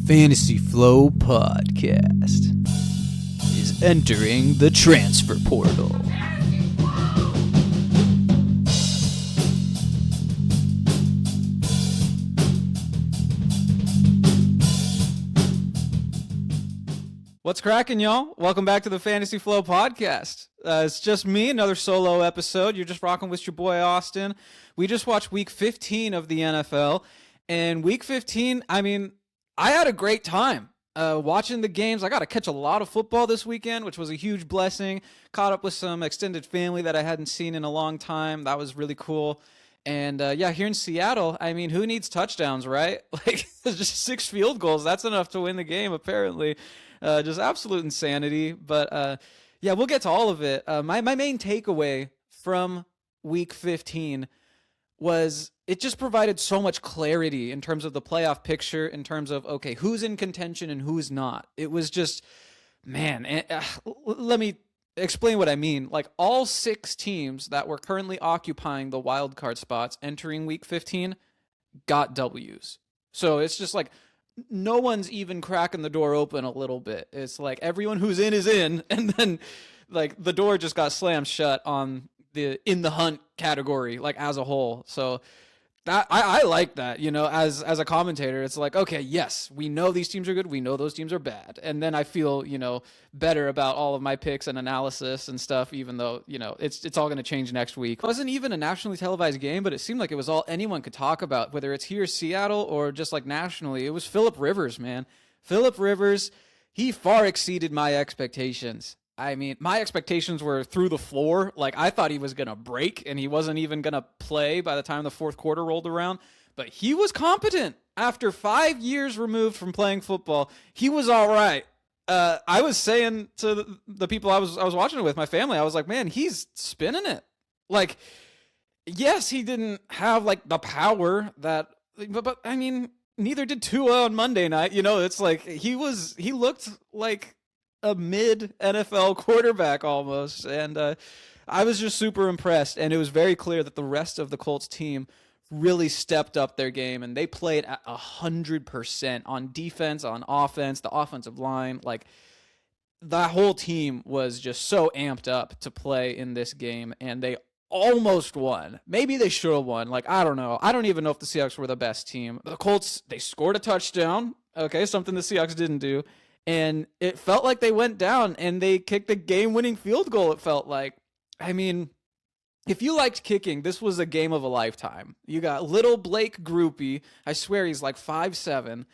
Fantasy Flow Podcast is entering the transfer portal. What's cracking, y'all? Welcome back to the Fantasy Flow Podcast. It's just me, another solo episode. You're just rocking with your boy Austin. We just watched Week 15 of the NFL, and Week 15, I had a great time watching the games. I got to catch a lot of football this weekend, which was a huge blessing. Caught up with some extended family that I hadn't seen in a long time. That was really cool. And here in Seattle, who needs touchdowns, right? Like, just 6 field goals. That's enough to win the game, apparently. Just absolute insanity. But we'll get to all of it. My main takeaway from Week 15 was it just provided so much clarity in terms of the playoff picture, in terms of, okay, who's in contention and who's not. It was just, let me explain what I mean. Like, all 6 teams that were currently occupying the wild card spots entering Week 15 got W's. So it's just like, no one's even cracking the door open a little bit. It's like everyone who's in is in, and then like the door just got slammed shut on the in the hunt category, like as a whole. So that I like that, as a commentator. It's like, okay, yes, we know these teams are good, we know those teams are bad, and then I feel better about all of my picks and analysis and stuff, even though it's all going to change next week. It wasn't even a nationally televised game, but it seemed like it was all anyone could talk about, whether it's here Seattle or just like nationally. It was Phillip Rivers, man. Phillip Rivers, he far exceeded my expectations. My expectations were through the floor. Like, I thought he was going to break and he wasn't even going to play by the time the fourth quarter rolled around. But he was competent. After 5 years removed from playing football, he was all right. I was saying to the people I was watching it with, my family, I was like, man, he's spinning it. Like, yes, he didn't have, like, the power that... But neither did Tua on Monday night. It's like he looked like a mid-NFL quarterback almost, and I was just super impressed, and it was very clear that the rest of the Colts team really stepped up their game, and they played at 100% on defense, on offense, the offensive line. Like, that whole team was just so amped up to play in this game, and they almost won. Maybe they should have won. Like, I don't know. I don't even know if the Seahawks were the best team. The Colts, they scored a touchdown, okay, something the Seahawks didn't do. And it felt like they went down and they kicked a game-winning field goal, it felt like. If you liked kicking, this was a game of a lifetime. You got little Blake Groupie. I swear he's like 5'7".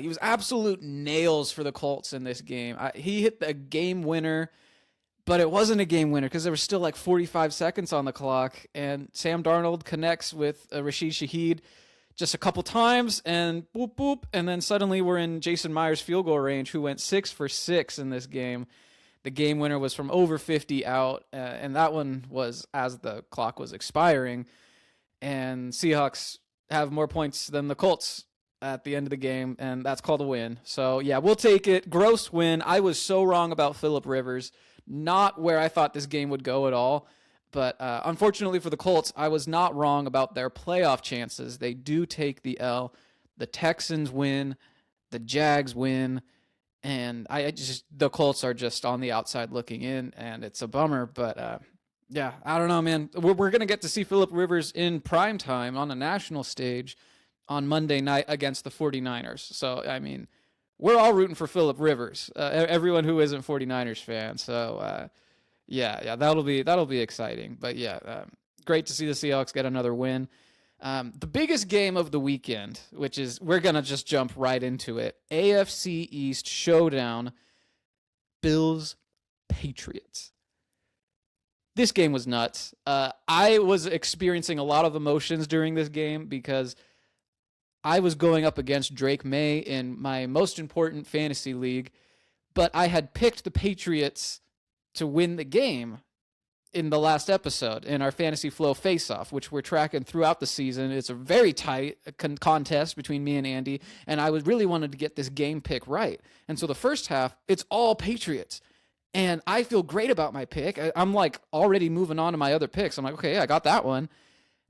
He was absolute nails for the Colts in this game. He hit the game winner, but it wasn't a game winner because there was still like 45 seconds on the clock. And Sam Darnold connects with Rashid Shaheed just a couple times, and boop, boop, and then suddenly we're in Jason Myers' field goal range, who went 6 for 6 in this game. The game winner was from over 50 out, and that one was as the clock was expiring, and Seahawks have more points than the Colts at the end of the game, and that's called a win. So, yeah, we'll take it. Gross win. I was so wrong about Phillip Rivers. Not where I thought this game would go at all. But unfortunately for the Colts, I was not wrong about their playoff chances. They do take the L. The Texans win. The Jags win. And the Colts are just on the outside looking in, and it's a bummer. But, I don't know, man. We're going to get to see Phillip Rivers in prime time on a national stage on Monday night against the 49ers. So, we're all rooting for Phillip Rivers, everyone who isn't 49ers fan. So, that'll be exciting. But great to see the Seahawks get another win. The biggest game of the weekend, which is, we're going to just jump right into it. AFC East showdown, Bills-Patriots. This game was nuts. I was experiencing a lot of emotions during this game because I was going up against Drake May in my most important fantasy league, but I had picked the Patriots to win the game in the last episode in our Fantasy Flow face-off, which we're tracking throughout the season. It's a very tight contest between me and Andy, and I really wanted to get this game pick right. And so the first half, it's all Patriots. And I feel great about my pick. I'm like already moving on to my other picks. I'm like, okay, I got that one.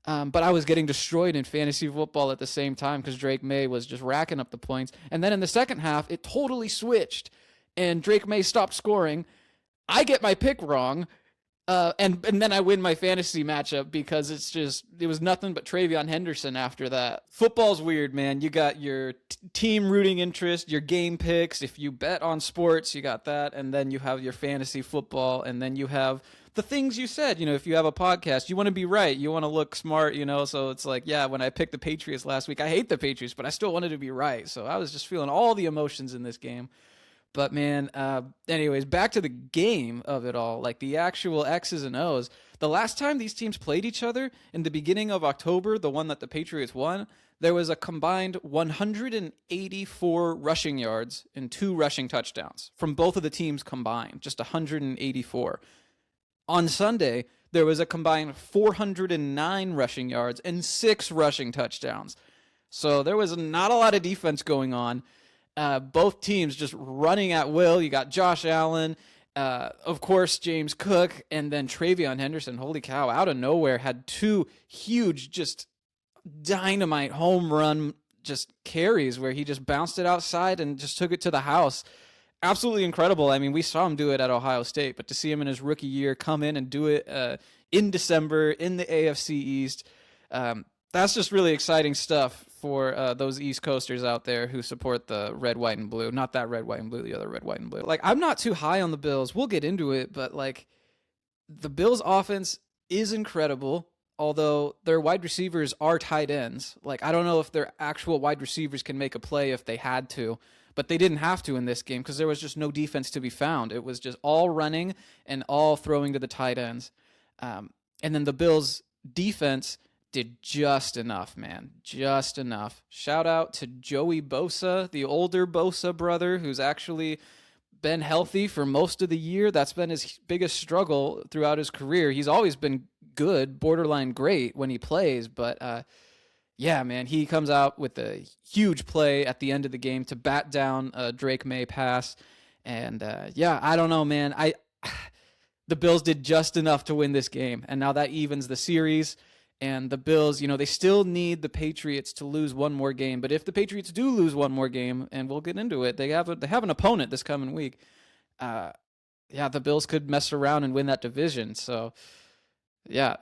But I was getting destroyed in fantasy football at the same time because Drake May was just racking up the points. And then in the second half, it totally switched, and Drake May stopped scoring. I get my pick wrong, and then I win my fantasy matchup because it was nothing but Travion Henderson after that. Football's weird, man. You got your team rooting interest, your game picks. If you bet on sports, you got that, and then you have your fantasy football, and then you have the things you said. If you have a podcast, you want to be right, you want to look smart, so it's like, yeah, when I picked the Patriots last week, I hate the Patriots, but I still wanted to be right. So I was just feeling all the emotions in this game. But man, anyways, back to the game of it all, like the actual X's and O's. The last time these teams played each other in the beginning of October, the one that the Patriots won, there was a combined 184 rushing yards and 2 rushing touchdowns from both of the teams combined, just 184. On Sunday, there was a combined 409 rushing yards and 6 rushing touchdowns. So there was not a lot of defense going on. Both teams just running at will. You got Josh Allen, of course, James Cook, and then Travion Henderson. Holy cow, out of nowhere, had 2 huge, just dynamite home run just carries where he just bounced it outside and just took it to the house. Absolutely incredible. I mean, we saw him do it at Ohio State, but to see him in his rookie year come in and do it in December in the AFC East, that's just really exciting stuff for those East Coasters out there who support the red, white, and blue. Not that red, white, and blue, the other red, white, and blue. Like, I'm not too high on the Bills. We'll get into it, but like, the Bills' offense is incredible, although their wide receivers are tight ends. Like, I don't know if their actual wide receivers can make a play if they had to, but they didn't have to in this game because there was just no defense to be found. It was just all running and all throwing to the tight ends. And then the Bills' defense did just enough, man. Just enough. Shout out to Joey Bosa, the older Bosa brother, who's actually been healthy for most of the year. That's been his biggest struggle throughout his career. He's always been good, borderline great when he plays, but yeah, man, he comes out with a huge play at the end of the game to bat down a Drake May pass. And yeah, I don't know, man. The Bills did just enough to win this game, and now that evens the series. And the Bills, they still need the Patriots to lose one more game. But if the Patriots do lose one more game, and we'll get into it, they have an opponent this coming week. Yeah, the Bills could mess around and win that division. So, yeah,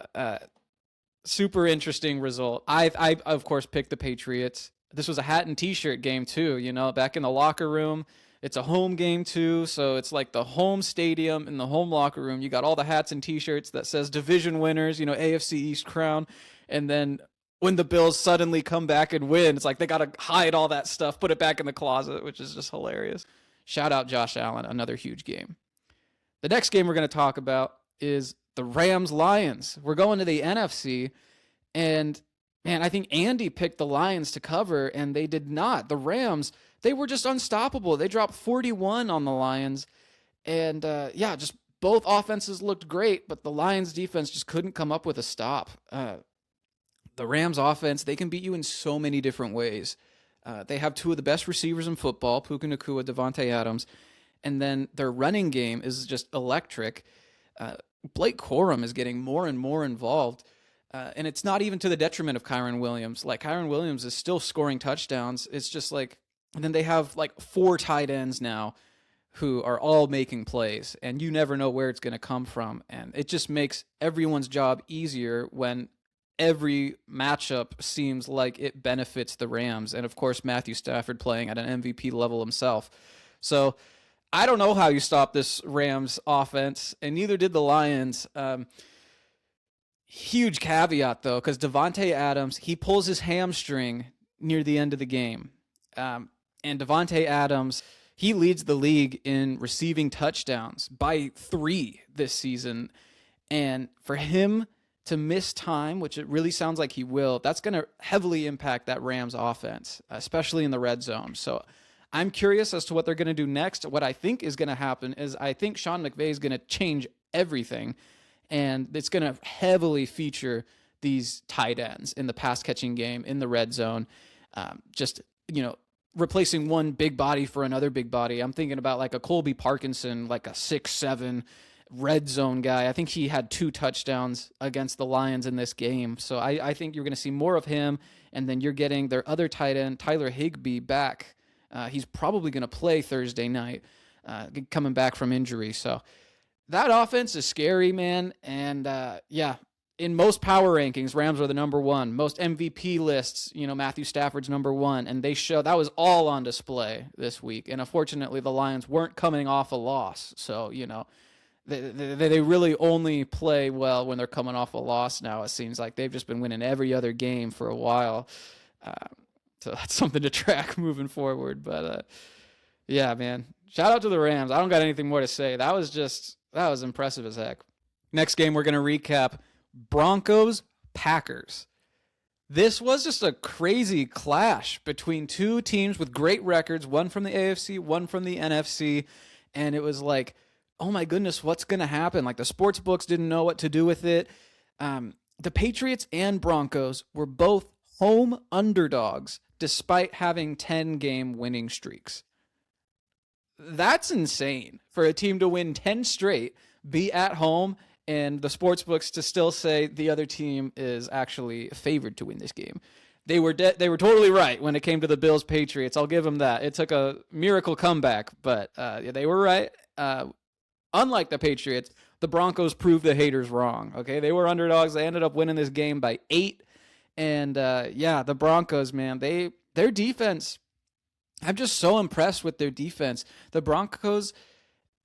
super interesting result. I of course picked the Patriots. This was a hat and T-shirt game too. Back in the locker room. It's a home game too, so it's like the home stadium and the home locker room. You got all the hats and T-shirts that says division winners, AFC East crown. And then when the Bills suddenly come back and win, it's like they got to hide all that stuff, put it back in the closet, which is just hilarious. Shout out Josh Allen, another huge game. The next game we're going to talk about is the Rams-Lions. We're going to the NFC, and man, I think Andy picked the Lions to cover, and they did not. The Rams, they were just unstoppable. They dropped 41 on the Lions. And yeah, just both offenses looked great, but the Lions defense just couldn't come up with a stop. The Rams offense, they can beat you in so many different ways. They have 2 of the best receivers in football, Puka Nacua, Devontae Adams. And then their running game is just electric. Blake Corum is getting more and more involved. And it's not even to the detriment of Kyren Williams. Like, Kyren Williams is still scoring touchdowns. It's just like, and then they have like 4 tight ends now who are all making plays, and you never know where it's going to come from. And it just makes everyone's job easier when every matchup seems like it benefits the Rams. And of course, Matthew Stafford playing at an MVP level himself. So I don't know how you stop this Rams offense, and neither did the Lions. Huge caveat, though, because Devontae Adams, he pulls his hamstring near the end of the game. And Devontae Adams, he leads the league in receiving touchdowns by 3 this season. And for him to miss time, which it really sounds like he will, that's going to heavily impact that Rams offense, especially in the red zone. So I'm curious as to what they're going to do next. What I think is going to happen is I think Sean McVay is going to change everything. And it's going to heavily feature these tight ends in the pass catching game, in the red zone. Just, replacing one big body for another big body. I'm thinking about like a Colby Parkinson, like a 6'7", red zone guy. I think he had 2 touchdowns against the Lions in this game. So I think you're going to see more of him. And then you're getting their other tight end, Tyler Higbee, back. He's probably going to play Thursday night, coming back from injury. So that offense is scary, man. And in most power rankings, Rams are the number 1. Most MVP lists, Matthew Stafford's number 1. And they show that was all on display this week. And unfortunately, the Lions weren't coming off a loss. So, they really only play well when they're coming off a loss now. It seems like they've just been winning every other game for a while. So that's something to track moving forward. But, yeah, man, shout out to the Rams. I don't got anything more to say. That was impressive as heck. Next game we're going to recap, Broncos-Packers. This was just a crazy clash between 2 teams with great records, one from the AFC, one from the NFC, and it was like, oh my goodness, what's going to happen? Like, the sports books didn't know what to do with it. The Patriots and Broncos were both home underdogs despite having 10-game winning streaks. That's insane for a team to win 10 straight, be at home, and the sports books to still say the other team is actually favored to win this game. They were totally right when it came to the Bills-Patriots. I'll give them that. It took a miracle comeback, but they were right. Unlike the Patriots, the Broncos proved the haters wrong. Okay, they were underdogs. They ended up winning this game by 8. And the Broncos, man, their defense, I'm just so impressed with their defense. The Broncos,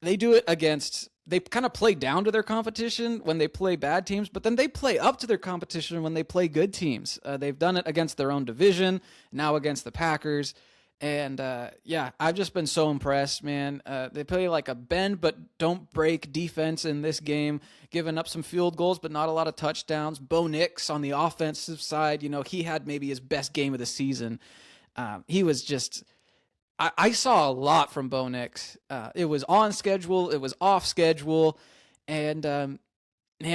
they kind of play down to their competition when they play bad teams, but then they play up to their competition when they play good teams. They've done it against their own division, now against the Packers. And I've just been so impressed, man. They play like a bend but don't break defense in this game, giving up some field goals but not a lot of touchdowns. Bo Nix on the offensive side, he had maybe his best game of the season. He was just, I saw a lot from Bo Nix. It was on schedule, it was off schedule, and man,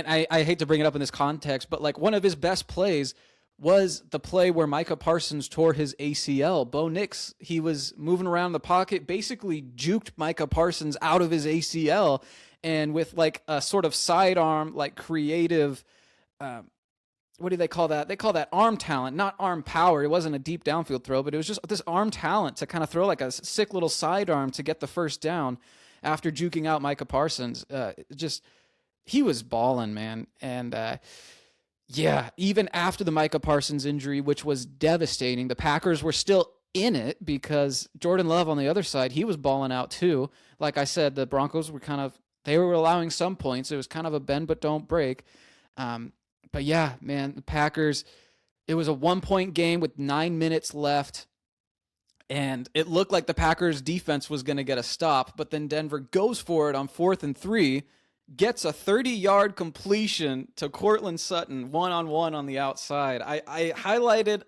I hate to bring it up in this context, but like one of his best plays was the play where Micah Parsons tore his ACL. Bo Nix, he was moving around the pocket, basically juked Micah Parsons out of his ACL, and with like a sort of sidearm, like creative, what do they call that? They call that arm talent, not arm power. It wasn't a deep downfield throw, but it was just this arm talent to kind of throw like a sick little sidearm to get the first down after juking out Micah Parsons. He was balling, man. And, even after the Micah Parsons injury, which was devastating, the Packers were still in it because Jordan Love on the other side, he was balling out too. Like I said, the Broncos were they were allowing some points. It was kind of a bend but don't break. But yeah, man, the Packers, it was a 1-point game with 9 minutes left, and it looked like the Packers defense was going to get a stop, but then Denver goes for it on 4th and 3, gets a 30-yard completion to Courtland Sutton, one-on-one on the outside. I highlighted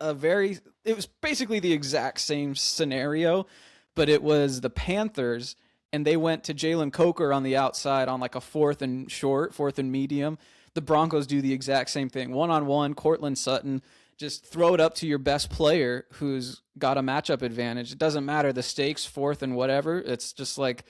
it was basically the exact same scenario, but it was the Panthers, and they went to Jalen Coker on the outside on like a 4th and short, 4th and medium. The Broncos do the exact same thing. One-on-one, Courtland Sutton, just throw it up to your best player who's got a matchup advantage. It doesn't matter the stakes, 4th and whatever. It's just like,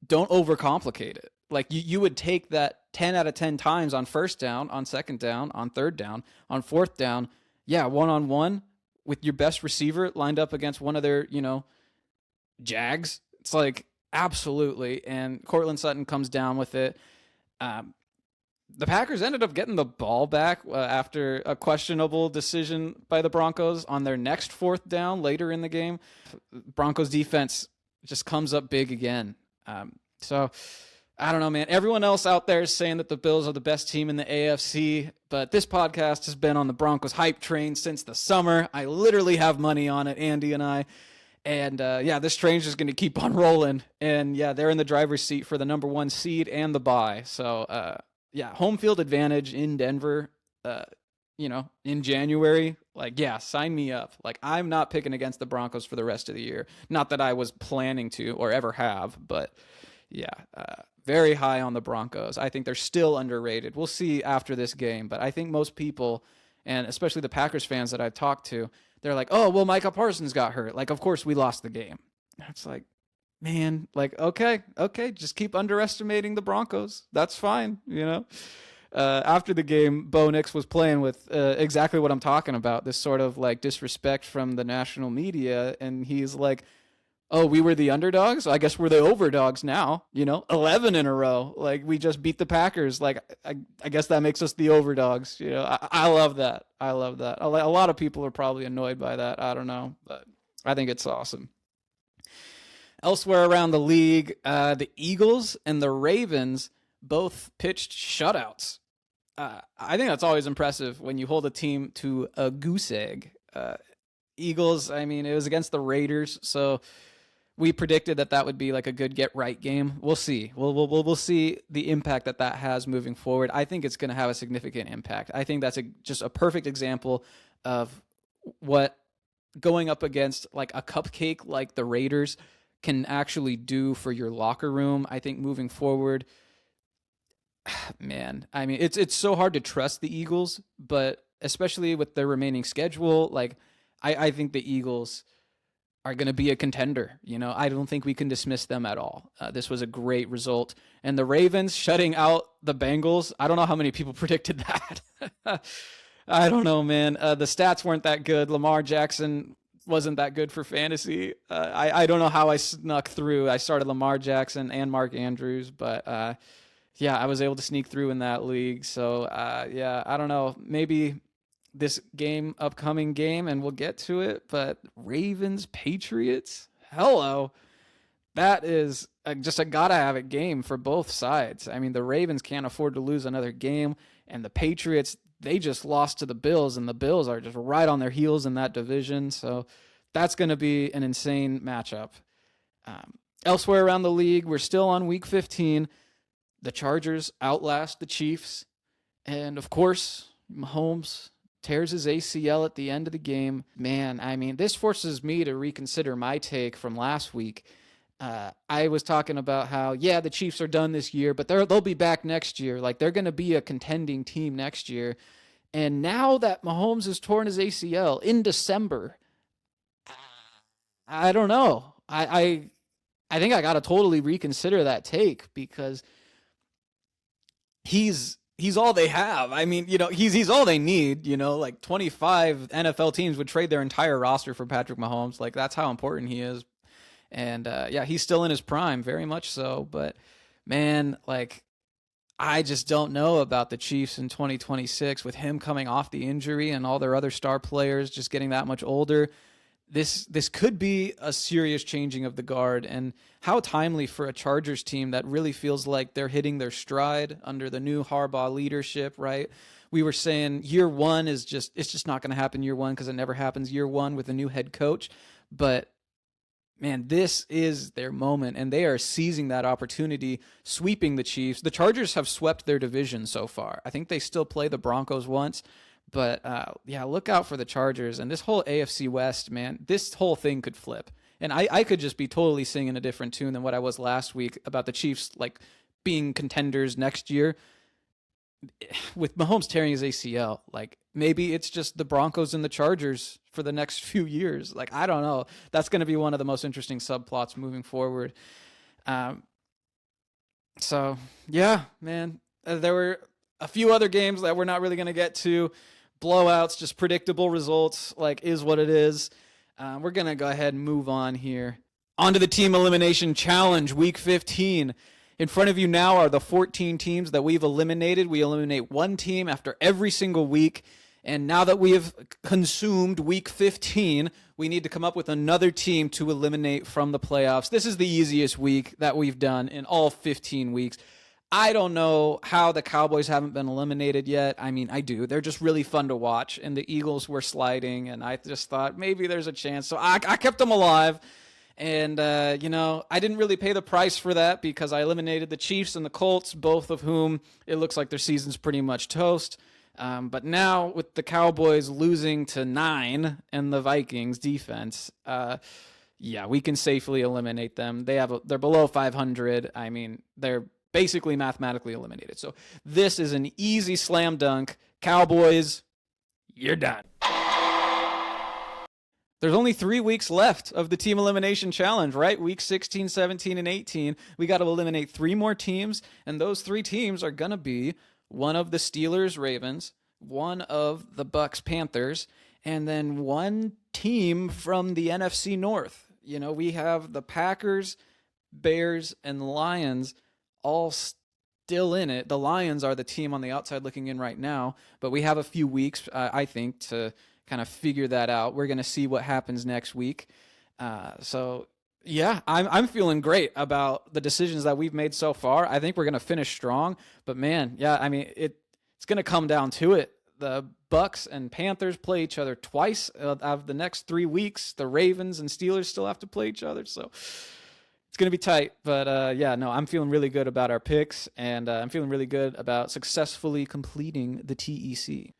don't overcomplicate it. Like you would take that 10 out of 10 times on 1st down, on 2nd down, on 3rd down, on 4th down. Yeah, one-on-one with your best receiver lined up against one of their, Jags. It's like, absolutely. And Courtland Sutton comes down with it. The Packers ended up getting the ball back after a questionable decision by the Broncos on their next 4th down later in the game. Broncos defense just comes up big again. So I don't know, man. Everyone else out there is saying that the Bills are the best team in the AFC, but this podcast has been on the Broncos hype train since the summer. I literally have money on it, Andy and I. And this train's just going to keep on rolling. And they're in the driver's seat for the number 1 seed and the bye. So, home field advantage in Denver, in January. Like, sign me up. Like, I'm not picking against the Broncos for the rest of the year. Not that I was planning to or ever have, but very high on the Broncos. I think they're still underrated. We'll see after this game, but I think most people, and especially the Packers fans that I've talked to, they're like, oh, well, Micah Parsons got hurt. Like, of course we lost the game. It's like, man, like, okay, just keep underestimating the Broncos. That's fine, After the game, Bo Nix was playing with exactly what I'm talking about, this sort of like disrespect from the national media. And he's like, oh, we were the underdogs? I guess we're the overdogs now, 11 in a row. Like, we just beat the Packers. Like, I guess that makes us the overdogs. I love that. I love that. A lot of people are probably annoyed by that. I don't know, but I think it's awesome. Elsewhere around the league, the Eagles and the Ravens both pitched shutouts. I think that's always impressive when you hold a team to a goose egg. Eagles, I mean, it was against the Raiders, so we predicted that would be like a good get right game. We'll see. We'll see the impact that has moving forward. I think it's going to have a significant impact. I think that's just a perfect example of what going up against like a cupcake like the Raiders can actually do for your locker room. I think moving forward, man, I mean, it's so hard to trust the Eagles, but especially with their remaining schedule, like I think the Eagles are going to be a contender. I don't think we can dismiss them at all. This was a great result. And the Ravens shutting out the Bengals, I don't know how many people predicted that. I don't know, man. The stats weren't that good. Lamar Jackson wasn't that good for fantasy. I don't know how I snuck through. I started Lamar Jackson and Mark Andrews, but yeah, I was able to sneak through in that league. So yeah, I don't know. Maybe this upcoming game, and we'll get to it, but Ravens, Patriots, hello. That is just a gotta have it game for both sides. I mean, the Ravens can't afford to lose another game, and the Patriots, they just lost to the Bills, and the Bills are just right on their heels in that division. So that's going to be an insane matchup. Elsewhere around the league, we're still on week 15. The Chargers outlast the Chiefs. And of course, Mahomes tears his ACL at the end of the game. Man, I mean, this forces me to reconsider my take from last week. I was talking about how, yeah, the Chiefs are done this year, but they'll be back next year. Like, they're going to be a contending team next year. And now that Mahomes has torn his ACL in December, I don't know. I think I got to totally reconsider that take, because he's all they have. I mean, he's all they need. Like 25 NFL teams would trade their entire roster for Patrick Mahomes. Like, that's how important he is. And yeah, he's still in his prime, very much so. But man, like, I just don't know about the Chiefs in 2026 with him coming off the injury and all their other star players just getting that much older. This could be a serious changing of the guard, and how timely for a Chargers team that really feels like they're hitting their stride under the new Harbaugh leadership, right? We were saying year one it's just not going to happen year one, because it never happens year one with a new head coach. But man, this is their moment, and they are seizing that opportunity, sweeping the Chiefs. The Chargers have swept their division so far. I think they still play the Broncos once. But yeah, look out for the Chargers. And this whole AFC West, man, this whole thing could flip. And I could just be totally singing a different tune than what I was last week about the Chiefs, like, being contenders next year. With Mahomes tearing his ACL, like, maybe it's just the Broncos and the Chargers for the next few years. Like, I don't know. That's going to be one of the most interesting subplots moving forward. So, yeah, man, there were a few other games that we're not really going to get to. Blowouts, just predictable results, like, is what it is. We're going to go ahead and move on here. On to the Team Elimination Challenge, Week 15. In front of you now are the 14 teams that we've eliminated. We eliminate one team after every single week. And now that we have consumed Week 15, we need to come up with another team to eliminate from the playoffs. This is the easiest week that we've done in all 15 weeks. I don't know how the Cowboys haven't been eliminated yet. I mean, I do. They're just really fun to watch. And the Eagles were sliding, and I just thought maybe there's a chance. So I kept them alive. And, I didn't really pay the price for that, because I eliminated the Chiefs and the Colts, both of whom it looks like their season's pretty much toast. But now with the Cowboys losing to 9 and the Vikings defense, yeah, we can safely eliminate them. They're below 500. I mean, they're basically mathematically eliminated. So this is an easy slam dunk. Cowboys, you're done. There's only 3 weeks left of the team elimination challenge, right? Week 16, 17, and 18. We got to eliminate 3 more teams, and those 3 teams are going to be one of the Steelers, Ravens, one of the Bucks, Panthers, and then one team from the NFC North. You know, we have the Packers, Bears, and Lions all still in it. The Lions are the team on the outside looking in right now, but we have a few weeks, I think, to kind of figure that out. We're going to see what happens next week. So yeah, I'm feeling great about the decisions that we've made so far. I think we're going to finish strong, but man, yeah, I mean, it's going to come down to it. The Bucks and Panthers play each other twice out of the next 3 weeks. The Ravens and Steelers still have to play each other. So it's going to be tight, but yeah, no, I'm feeling really good about our picks, and I'm feeling really good about successfully completing the T.E.C.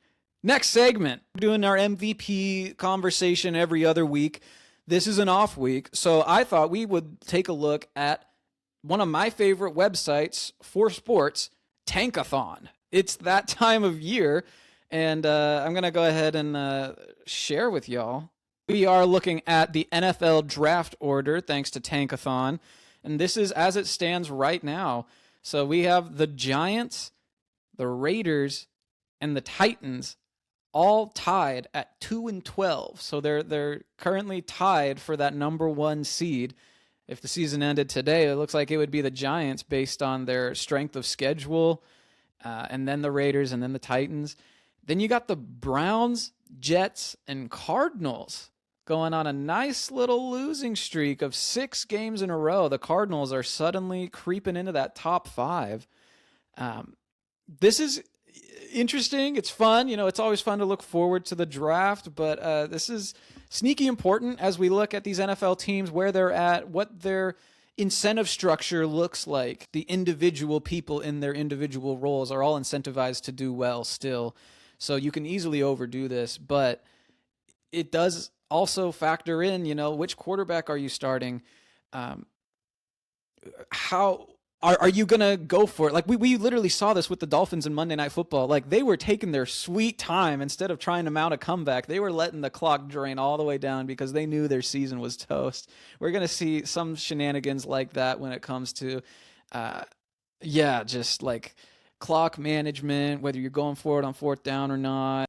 Next segment, we're doing our MVP conversation every other week. This is an off week, so I thought we would take a look at one of my favorite websites for sports, Tankathon. It's that time of year, and I'm going to go ahead and share with y'all. We are looking at the NFL draft order thanks to Tankathon, and this is as it stands right now. So we have the Giants, the Raiders, and the Titans all tied at 2-12. So they're currently tied for that number 1 seed. If the season ended today, it looks like it would be the Giants based on their strength of schedule, and then the Raiders, and then the Titans. Then you got the Browns, Jets, and Cardinals going on a nice little losing streak of 6 games in a row. The Cardinals are suddenly creeping into that top 5. This is interesting. It's fun. You know, it's always fun to look forward to the draft, but this is sneaky important as we look at these NFL teams, where they're at, what their incentive structure looks like. The individual people in their individual roles are all incentivized to do well still. So you can easily overdo this, but it does also factor in, you know, which quarterback are you starting? How are you going to go for it? Like we literally saw this with the Dolphins in Monday Night Football. Like they were taking their sweet time instead of trying to mount a comeback. They were letting the clock drain all the way down because they knew their season was toast. We're going to see some shenanigans like that when it comes to, just like clock management, whether you're going for it on 4th down or not.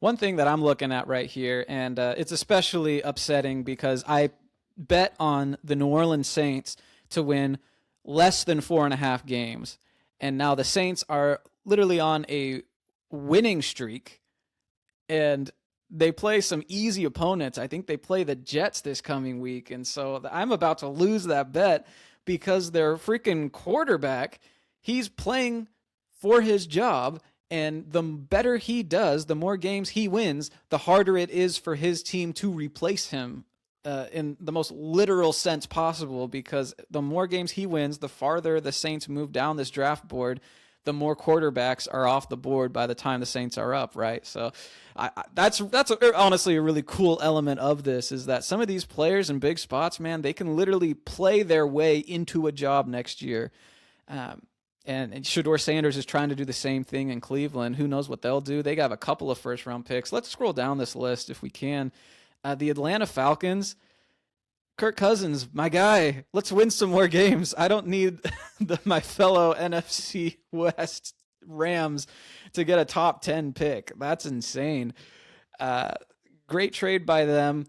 One thing that I'm looking at right here, and it's especially upsetting because I bet on the New Orleans Saints to win less than 4.5 games. And now the Saints are literally on a winning streak, and they play some easy opponents. I think they play the Jets this coming week. And so I'm about to lose that bet because their freaking quarterback, he's playing for his job. And the better he does, the more games he wins, the harder it is for his team to replace him in the most literal sense possible, because the more games he wins, the farther the Saints move down this draft board, the more quarterbacks are off the board by the time the Saints are up, right? So that's honestly a really cool element of this, is that some of these players in big spots, man, they can literally play their way into a job next year. And Shedeur Sanders is trying to do the same thing in Cleveland. Who knows what they'll do? They got a couple of first-round picks. Let's scroll down this list if we can. The Atlanta Falcons, Kirk Cousins, my guy. Let's win some more games. I don't need my fellow NFC West Rams to get a top 10 pick. That's insane. Great trade by them.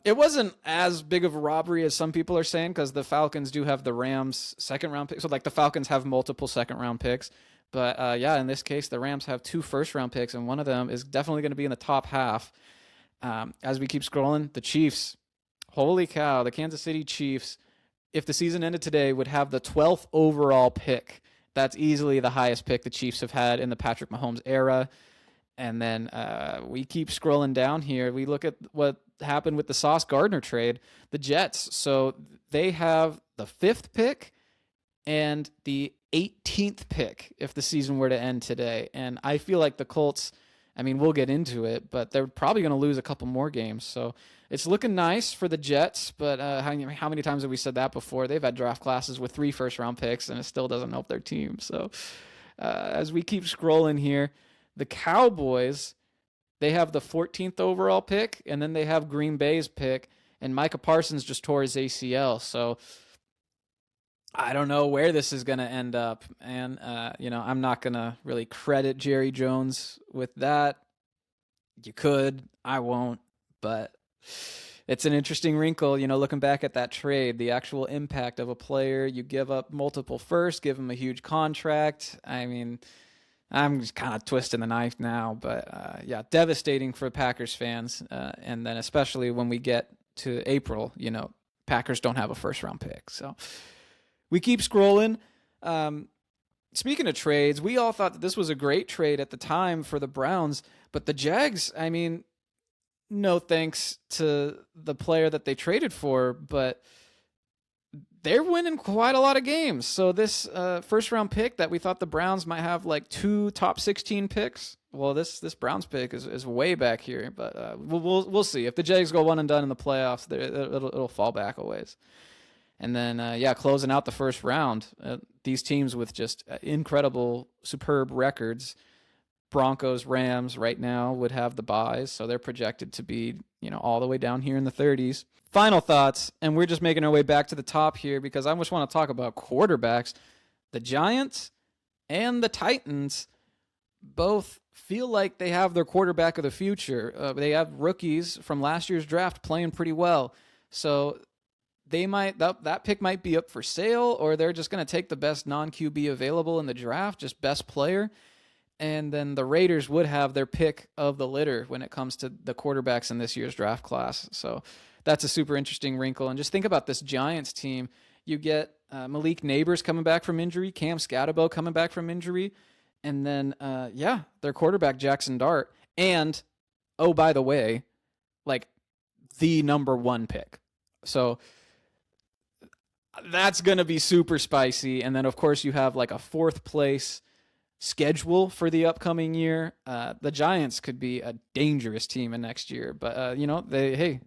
It wasn't as big of a robbery as some people are saying, because the Falcons do have the Rams' second-round picks. So, like, the Falcons have multiple second-round picks. But, in this case, the Rams have 2 first-round picks, and one of them is definitely going to be in the top half. As we keep scrolling, the Chiefs, holy cow, the Kansas City Chiefs, if the season ended today, would have the 12th overall pick. That's easily the highest pick the Chiefs have had in the Patrick Mahomes era. And then we keep scrolling down here. We look at what happened with the Sauce Gardner trade, the Jets. So they have the 5th pick and the 18th pick if the season were to end today. And I feel like the Colts, I mean, we'll get into it, but they're probably going to lose a couple more games. So it's looking nice for the Jets, but how many times have we said that before? They've had draft classes with 3 first-round picks, and it still doesn't help their team. So as we keep scrolling here, the Cowboys, They have the 14th overall pick, and then they have Green Bay's pick, and Micah Parsons just tore his ACL. So I don't know where this is going to end up. And, I'm not going to really credit Jerry Jones with that. You could. I won't. But it's an interesting wrinkle, looking back at that trade, the actual impact of a player. You give up multiple firsts, give him a huge contract. I mean, I'm just kind of twisting the knife now. But, devastating for Packers fans. And then especially when we get to April, Packers don't have a first-round pick. So we keep scrolling. Speaking of trades, we all thought that this was a great trade at the time for the Browns. But the Jags, I mean, no thanks to the player that they traded for, but they're winning quite a lot of games. So this first-round pick that we thought the Browns might have like 2 top 16 picks, well, this Browns pick is way back here. But we'll see. If the Jags go 1 and done in the playoffs, it'll fall back a ways. And then, closing out the first round, these teams with just incredible, superb records. Broncos, Rams right now would have the buys, so they're projected to be, all the way down here in the 30s. Final thoughts, and we're just making our way back to the top here because I just want to talk about quarterbacks. The Giants and the Titans both feel like they have their quarterback of the future. They have rookies from last year's draft playing pretty well, so they might that pick might be up for sale, or they're just going to take the best non-QB available in the draft, just best player. And then the Raiders would have their pick of the litter when it comes to the quarterbacks in this year's draft class. So that's a super interesting wrinkle. And just think about this Giants team. You get Malik Neighbors coming back from injury, Cam Scatterbo coming back from injury, and then, their quarterback, Jackson Dart. And, oh, by the way, like the number 1 pick. So that's going to be super spicy. And then, of course, you have like a 4th place schedule for the upcoming year. The Giants could be a dangerous team in next year, but they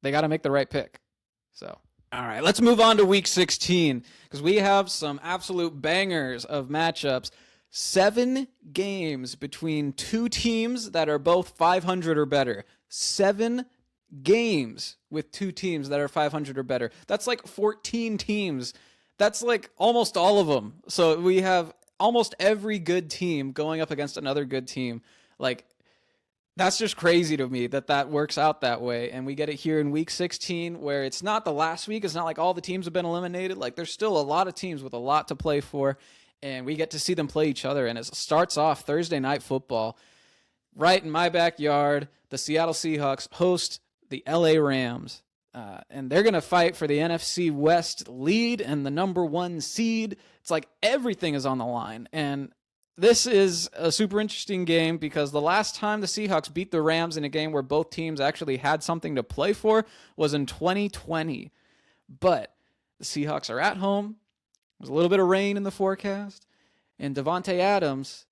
got to make the right pick. So, all right, let's move on to week 16 because we have some absolute bangers of matchups. 7 games between 2 teams that are both 500 or better. 7 games with 2 teams that are 500 or better. That's like 14 teams. That's like almost all of them. So we have almost every good team going up against another good team. Like, that's just crazy to me that works out that way. And we get it here in week 16 where it's not the last week. It's not like all the teams have been eliminated. Like, there's still a lot of teams with a lot to play for. And we get to see them play each other. And it starts off Thursday Night Football. Right in my backyard, the Seattle Seahawks host the LA Rams. And they're going to fight for the NFC West lead and the number 1 seed. It's like everything is on the line. And this is a super interesting game because the last time the Seahawks beat the Rams in a game where both teams actually had something to play for was in 2020. But the Seahawks are at home. There's a little bit of rain in the forecast. And Devontae Adams,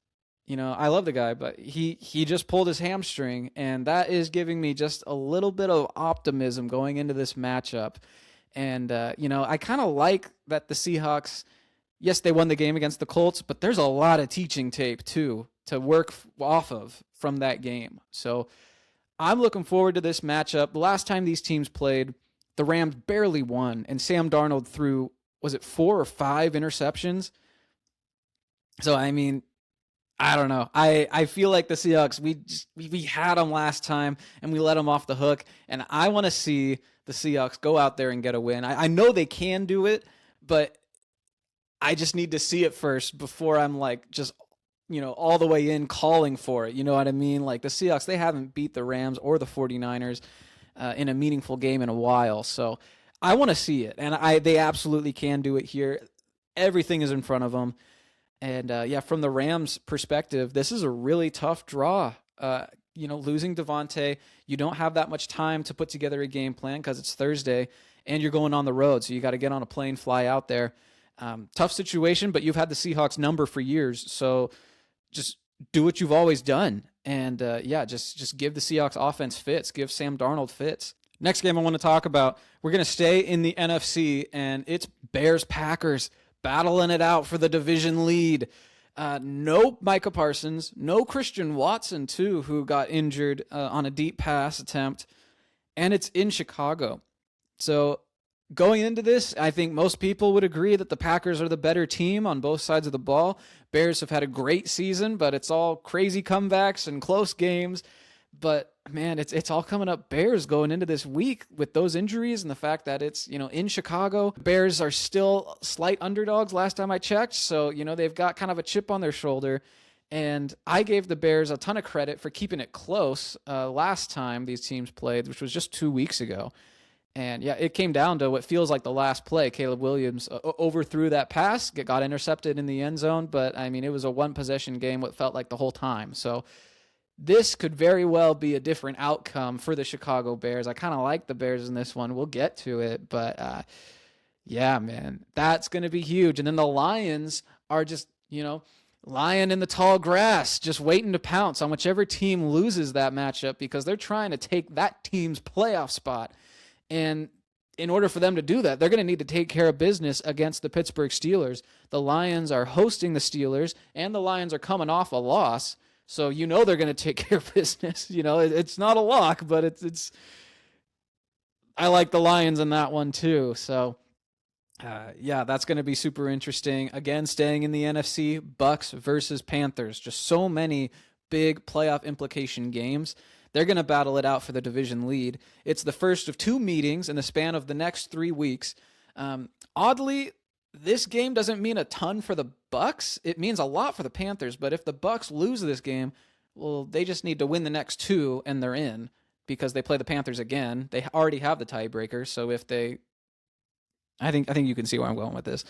I love the guy, but he just pulled his hamstring, and that is giving me just a little bit of optimism going into this matchup. And, I kind of like that the Seahawks, yes, they won the game against the Colts, but there's a lot of teaching tape, too, to work off of from that game. So I'm looking forward to this matchup. The last time these teams played, the Rams barely won, and Sam Darnold threw, was it 4 or 5 interceptions? So, I mean, I don't know. I feel like the Seahawks, we had them last time and we let them off the hook. And I want to see the Seahawks go out there and get a win. I know they can do it, but I just need to see it first before I'm like just, all the way in calling for it. You know what I mean? Like the Seahawks, they haven't beat the Rams or the 49ers in a meaningful game in a while. So I want to see it. And they absolutely can do it here. Everything is in front of them. And, from the Rams' perspective, this is a really tough draw. Losing Devontae, you don't have that much time to put together a game plan because it's Thursday, and you're going on the road, so you got to get on a plane, fly out there. Tough situation, but you've had the Seahawks number for years, so just do what you've always done. And, just give the Seahawks offense fits. Give Sam Darnold fits. Next game I want to talk about, we're going to stay in the NFC, and it's Bears-Packers. Battling it out for the division lead. No Micah Parsons, no Christian Watson too, who got injured on a deep pass attempt, and it's in Chicago. So going into this, I think most people would agree that the Packers are the better team on both sides of the ball. Bears have had a great season, but it's all crazy comebacks and close games. But man, it's all coming up Bears going into this week with those injuries and the fact that it's, in Chicago. Bears are still slight underdogs last time I checked. So, they've got kind of a chip on their shoulder. And I gave the Bears a ton of credit for keeping it close last time these teams played, which was just 2 weeks ago. And yeah, it came down to what feels like the last play. Caleb Williams overthrew that pass, got intercepted in the end zone. But I mean, it was a one possession game, what felt like the whole time. So this could very well be a different outcome for the Chicago Bears. I kind of like the Bears in this one. We'll get to it. But yeah, man, that's going to be huge. And then the Lions are just, lying in the tall grass, just waiting to pounce on whichever team loses that matchup because they're trying to take that team's playoff spot. And in order for them to do that, they're going to need to take care of business against the Pittsburgh Steelers. The Lions are hosting the Steelers, and the Lions are coming off a loss. So they're going to take care of business. It's not a lock, but it's. I like the Lions in that one too. So, yeah, that's going to be super interesting. Again, staying in the NFC, Bucks versus Panthers. Just so many big playoff implication games. They're going to battle it out for the division lead. It's the first of 2 meetings in the span of the next 3 weeks. Oddly, this game doesn't mean a ton for the Bucks. It means a lot for the Panthers, but if the Bucks lose this game, well, they just need to win the next 2 and they're in because they play the Panthers again. They already have the tiebreaker, so if they I think you can see where I'm going with this.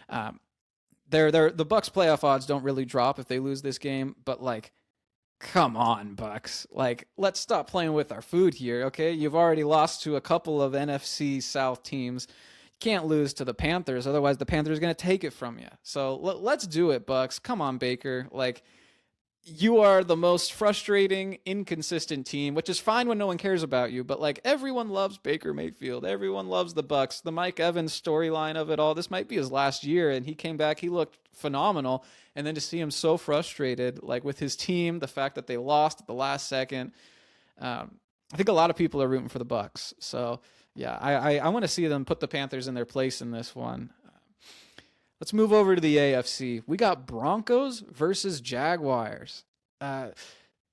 The Bucks playoff odds don't really drop if they lose this game, but come on, Bucks. Let's stop playing with our food here, okay? You've already lost to a couple of NFC South teams. Can't lose to the Panthers, otherwise the Panthers are going to take it from you. So let's do it, Bucks. Come on, Baker. You are the most frustrating, inconsistent team, which is fine when no one cares about you, but everyone loves Baker Mayfield. Everyone loves the Bucks. The Mike Evans storyline of it all, this might be his last year, and he came back, he looked phenomenal, and then to see him so frustrated, with his team, the fact that they lost at the last second, I think a lot of people are rooting for the Bucks. So yeah, I want to see them put the Panthers in their place in this one. Let's move over to the AFC. We got Broncos versus Jaguars. The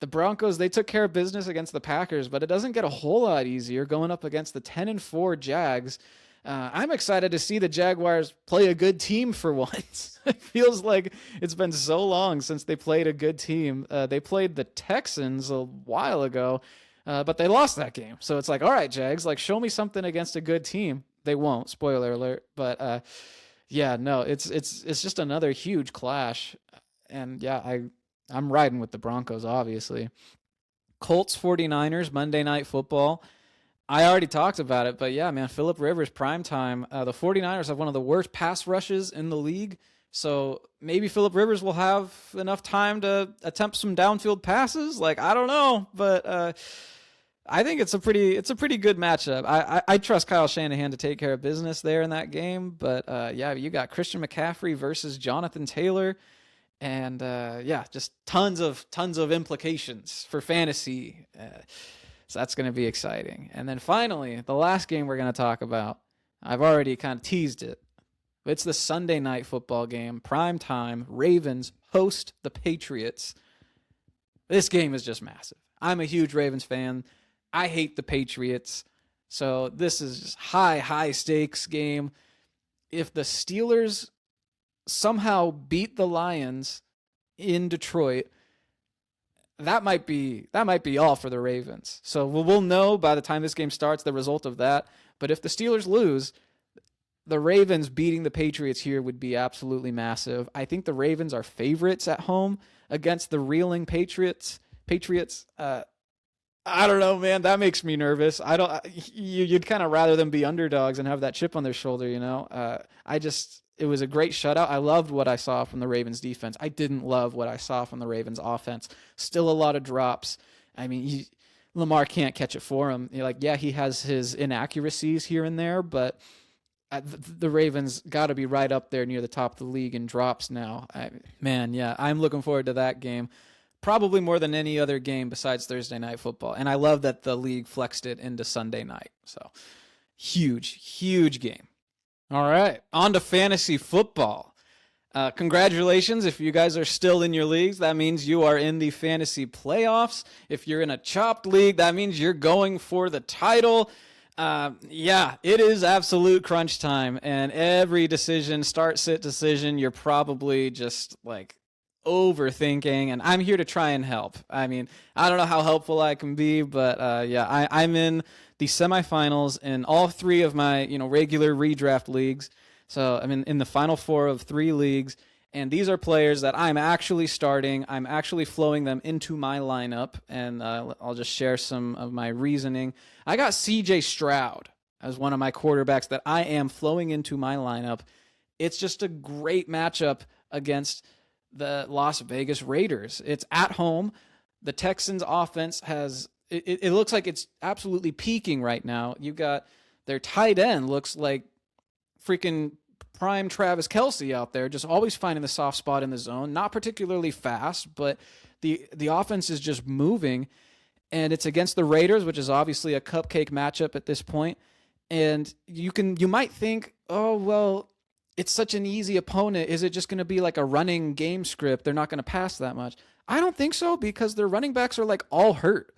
Broncos, they took care of business against the Packers, but it doesn't get a whole lot easier going up against the 10-4 Jags. I'm excited to see the Jaguars play a good team for once. It feels like it's been so long since they played a good team. They played the Texans a while ago, but they lost that game. So it's all right, Jags, show me something against a good team. They won't, spoiler alert. But yeah, no, it's just another huge clash. And yeah, I'm riding with the Broncos, obviously. Colts 49ers, Monday Night Football. I already talked about it, but yeah, man, Phillip Rivers, primetime. The 49ers have one of the worst pass rushes in the league. So maybe Phillip Rivers will have enough time to attempt some downfield passes. I don't know, but I think it's a pretty good matchup. I trust Kyle Shanahan to take care of business there in that game. But yeah, you got Christian McCaffrey versus Jonathan Taylor, and yeah, just tons of implications for fantasy. So that's going to be exciting. And then finally, the last game we're going to talk about, I've already kind of teased it. It's the Sunday Night Football game, prime time. Ravens host the Patriots. This game is just massive. I'm a huge Ravens fan. I hate the Patriots. So this is just high stakes game. If the Steelers somehow beat the Lions in Detroit, that might be all for the Ravens. So we'll know by the time this game starts the result of that. But if the Steelers lose, the Ravens beating the Patriots here would be absolutely massive. I think the Ravens are favorites at home against the reeling Patriots. I don't know, man. That makes me nervous. You'd kind of rather them be underdogs and have that chip on their shoulder, It was a great shutout. I loved what I saw from the Ravens defense. I didn't love what I saw from the Ravens offense. Still a lot of drops. I mean, Lamar can't catch it for him. Yeah, he has his inaccuracies here and there, but the Ravens got to be right up there near the top of the league in drops now. I'm looking forward to that game. Probably more than any other game besides Thursday Night Football. And I love that the league flexed it into Sunday night. So huge game. All right, on to fantasy football. Congratulations if you guys are still in your leagues. That means you are in the fantasy playoffs. If you're in a chopped league, that means you're going for the title. It is absolute crunch time, and every decision, start sit decision, you're probably just like overthinking, and I'm here to try and help. I mean, I don't know how helpful I can be, but I'm in the semifinals in all three of my regular redraft leagues. So I'm in the final four of 3 leagues, and these are players that I'm actually starting. I'm actually flowing them into my lineup, and I'll just share some of my reasoning. I got C.J. Stroud as one of my quarterbacks that I am flowing into my lineup. It's just a great matchup against the Las Vegas Raiders. It's at home. The Texans' offense it looks like it's absolutely peaking right now. You got their tight end looks like freaking prime Travis Kelce out there, just always finding the soft spot in the zone. Not particularly fast, but the offense is just moving, and it's against the Raiders, which is obviously a cupcake matchup at this point. And you might think, oh well, it's such an easy opponent. Is it just going to be like a running game script? They're not going to pass that much. I don't think so, because their running backs are like all hurt,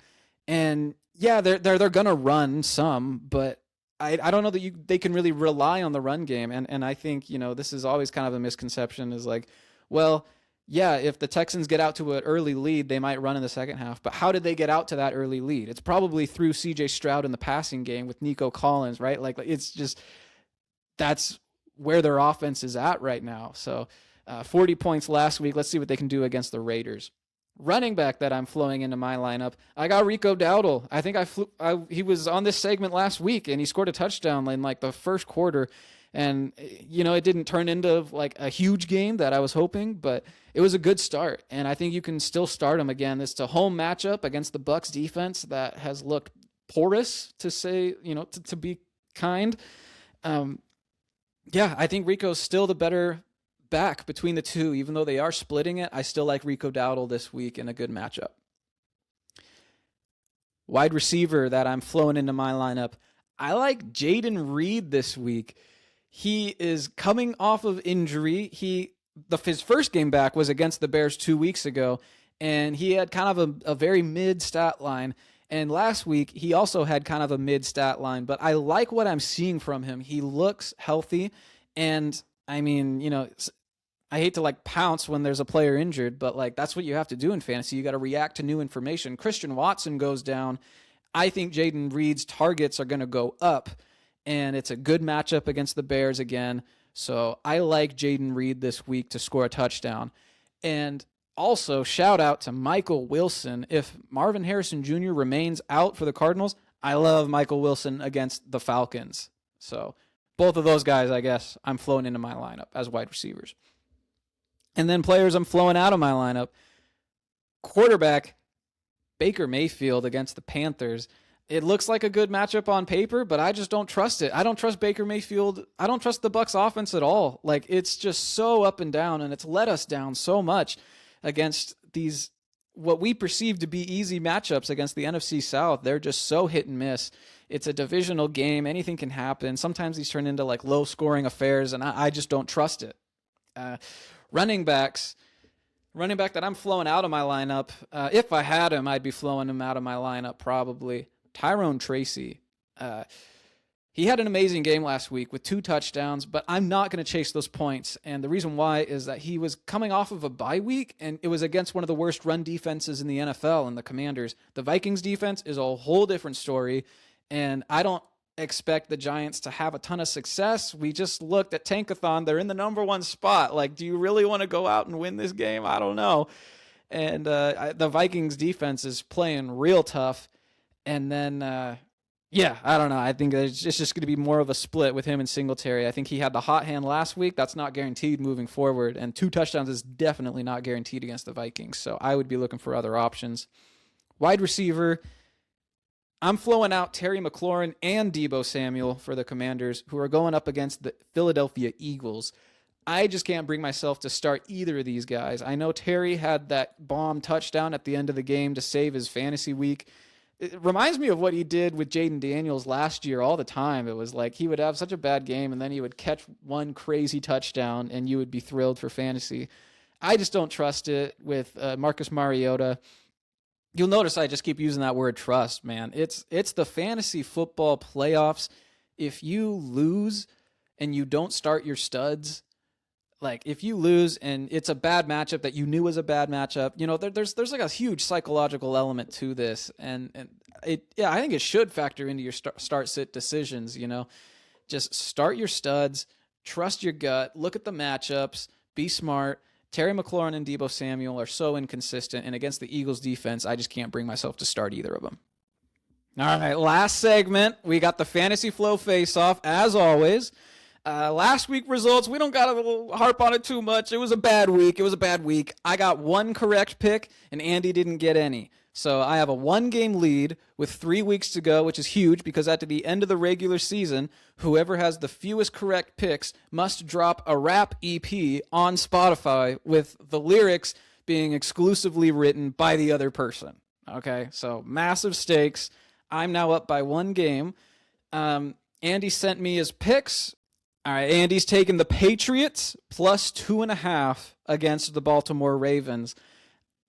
and yeah, they're going to run some, but I don't know that they can really rely on the run game. And I think, this is always kind of a misconception, is like, well, yeah, if the Texans get out to an early lead, they might run in the second half. But how did they get out to that early lead? It's probably through C.J. Stroud in the passing game with Nico Collins, right? Like it's just, that's where their offense is at right now. So 40 points last week. Let's see what they can do against the Raiders. Running back that I'm flowing into my lineup, I got Rico Dowdle. I think he was on this segment last week, and he scored a touchdown in like the first quarter. And, it didn't turn into like a huge game that I was hoping, but it was a good start. And I think you can still start him again. It's a home matchup against the Bucs defense that has looked porous, to say, to be kind. I think Rico's still the better back between the two. Even though they are splitting it, I still like Rico Dowdle this week in a good matchup. Wide receiver that I'm flowing into my lineup, I like Jaden Reed this week. He is coming off of injury. His first game back was against the Bears 2 weeks ago, and he had kind of a very mid stat line. And last week, he also had kind of a mid stat line, but I like what I'm seeing from him. He looks healthy, and I mean, I hate to like pounce when there's a player injured, but like that's what you have to do in fantasy. You got to react to new information. Christian Watson goes down. I think Jaden Reed's targets are going to go up, and it's a good matchup against the Bears again. So I like Jaden Reed this week to score a touchdown. And also, shout out to Michael Wilson. If Marvin Harrison Jr. remains out for the Cardinals, I love Michael Wilson against the Falcons. So both of those guys, I guess, I'm flowing into my lineup as wide receivers. And then players I'm flowing out of my lineup. Quarterback, Baker Mayfield against the Panthers. It looks like a good matchup on paper, but I just don't trust it. I don't trust Baker Mayfield. I don't trust the Bucs offense at all. Like, it's just so up and down, and it's let us down so much against these, what we perceive to be easy matchups against the NFC South. They're just so hit and miss. It's a divisional game. Anything can happen. Sometimes these turn into like low-scoring affairs, and I just don't trust it. Running back that I'm flowing out of my lineup, if I had him, I'd be flowing him out of my lineup probably. Tyrone Tracy. He had an amazing game last week with 2 touchdowns, but I'm not going to chase those points. And the reason why is that he was coming off of a bye week, and it was against one of the worst run defenses in the NFL and the Commanders. The Vikings defense is a whole different story, and I don't expect the Giants to have a ton of success. We just looked at Tankathon. They're in the number 1 spot. Like, do you really want to go out and win this game? I don't know. And the Vikings defense is playing real tough. And then, I don't know. I think it's just going to be more of a split with him and Singletary. I think he had the hot hand last week. That's not guaranteed moving forward. And 2 touchdowns is definitely not guaranteed against the Vikings. So I would be looking for other options. Wide receiver, I'm flowing out Terry McLaurin and Deebo Samuel for the Commanders, who are going up against the Philadelphia Eagles. I just can't bring myself to start either of these guys. I know Terry had that bomb touchdown at the end of the game to save his fantasy week. It reminds me of what he did with Jaden Daniels last year all the time. It was like he would have such a bad game, and then he would catch one crazy touchdown, and you would be thrilled for fantasy. I just don't trust it with Marcus Mariota. You'll notice I just keep using that word trust, man. It's the fantasy football playoffs. If you lose and you don't start your studs, like if you lose and it's a bad matchup that you knew was a bad matchup, there's like a huge psychological element to this, and I think it should factor into your start sit decisions. Just start your studs, trust your gut, look at the matchups, be smart. Terry McLaurin and Deebo Samuel are so inconsistent, and against the Eagles defense, I just can't bring myself to start either of them. All right, last segment, we got the Fantasy Flow face-off, as always. Last week results, we don't got to harp on it too much. It was a bad week. I got one correct pick, and Andy didn't get any. So I have a 1-game lead with 3 weeks to go, which is huge because at the end of the regular season, whoever has the fewest correct picks must drop a rap EP on Spotify with the lyrics being exclusively written by the other person. Okay, so massive stakes. I'm now up by 1 game. Andy sent me his picks. All right, Andy's taking the Patriots plus 2.5 against the Baltimore Ravens.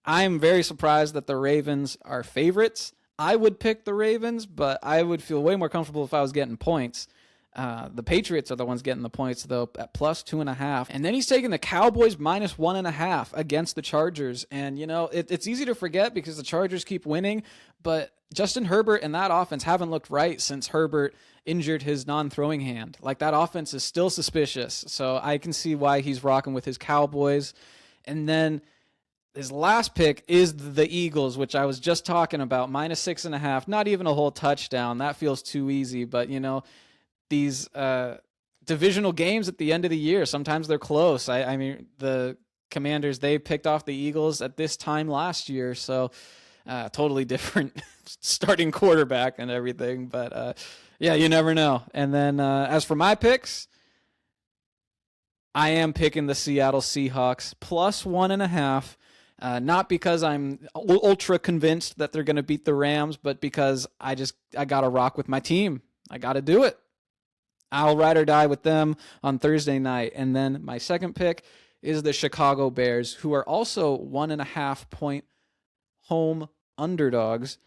I'm very surprised that the Ravens are favorites. I would pick the Ravens, but I would feel way more comfortable if I was getting points. The Patriots are the ones getting the points, though, at plus 2.5. And then he's taking the Cowboys minus 1.5 against the Chargers. And, it's easy to forget because the Chargers keep winning, but Justin Herbert and that offense haven't looked right since Herbert injured his non-throwing hand. Like, that offense is still suspicious. So I can see why he's rocking with his Cowboys. And then his last pick is the Eagles, which I was just talking about, minus 6.5. Not even a whole touchdown. That feels too easy. But, these divisional games at the end of the year, sometimes they're close. I mean, the Commanders, they picked off the Eagles at this time last year. So totally different starting quarterback and everything. But, yeah, you never know. And then as for my picks, I am picking the Seattle Seahawks plus 1.5. Not because I'm ultra convinced that they're going to beat the Rams, but because I got to rock with my team. I got to do it. I'll ride or die with them on Thursday night. And then my second pick is the Chicago Bears, who are also 1.5 point home underdogs.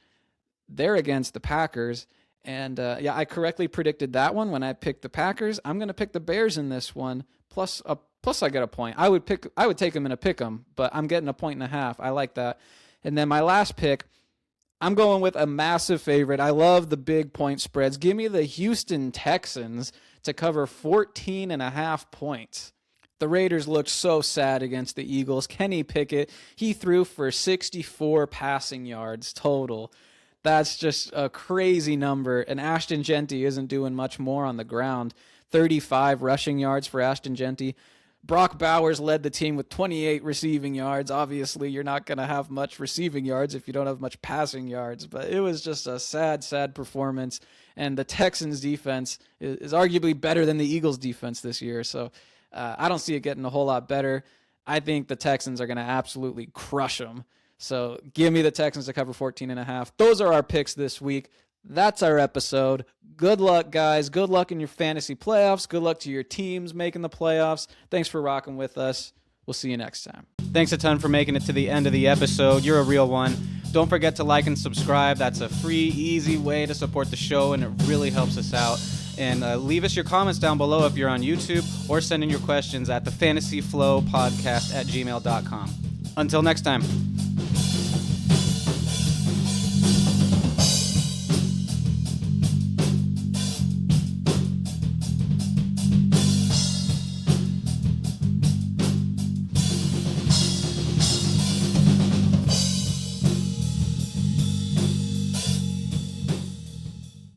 They're against the Packers. And I correctly predicted that one when I picked the Packers. I'm going to pick the Bears in this one, plus I get a point. I would take them in a pick 'em, but I'm getting a 1.5. I like that. And then my last pick, I'm going with a massive favorite. I love the big point spreads. Give me the Houston Texans to cover 14.5 points. The Raiders looked so sad against the Eagles. Kenny Pickett, he threw for 64 passing yards total. That's just a crazy number. And Ashton Genty isn't doing much more on the ground. 35 rushing yards for Ashton Genty. Brock Bowers led the team with 28 receiving yards. Obviously, you're not going to have much receiving yards if you don't have much passing yards. But it was just a sad, sad performance. And the Texans' defense is arguably better than the Eagles' defense this year. So I don't see it getting a whole lot better. I think the Texans are going to absolutely crush them. So give me the Texans to cover 14.5. Those are our picks this week. That's our episode. Good luck, guys. Good luck in your fantasy playoffs. Good luck to your teams making the playoffs. Thanks for rocking with us. We'll see you next time. Thanks a ton for making it to the end of the episode. You're a real one. Don't forget to like and subscribe. That's a free, easy way to support the show, and it really helps us out. And leave us your comments down below if you're on YouTube, or send in your questions at the Fantasy Flow Podcast at gmail.com. Until next time.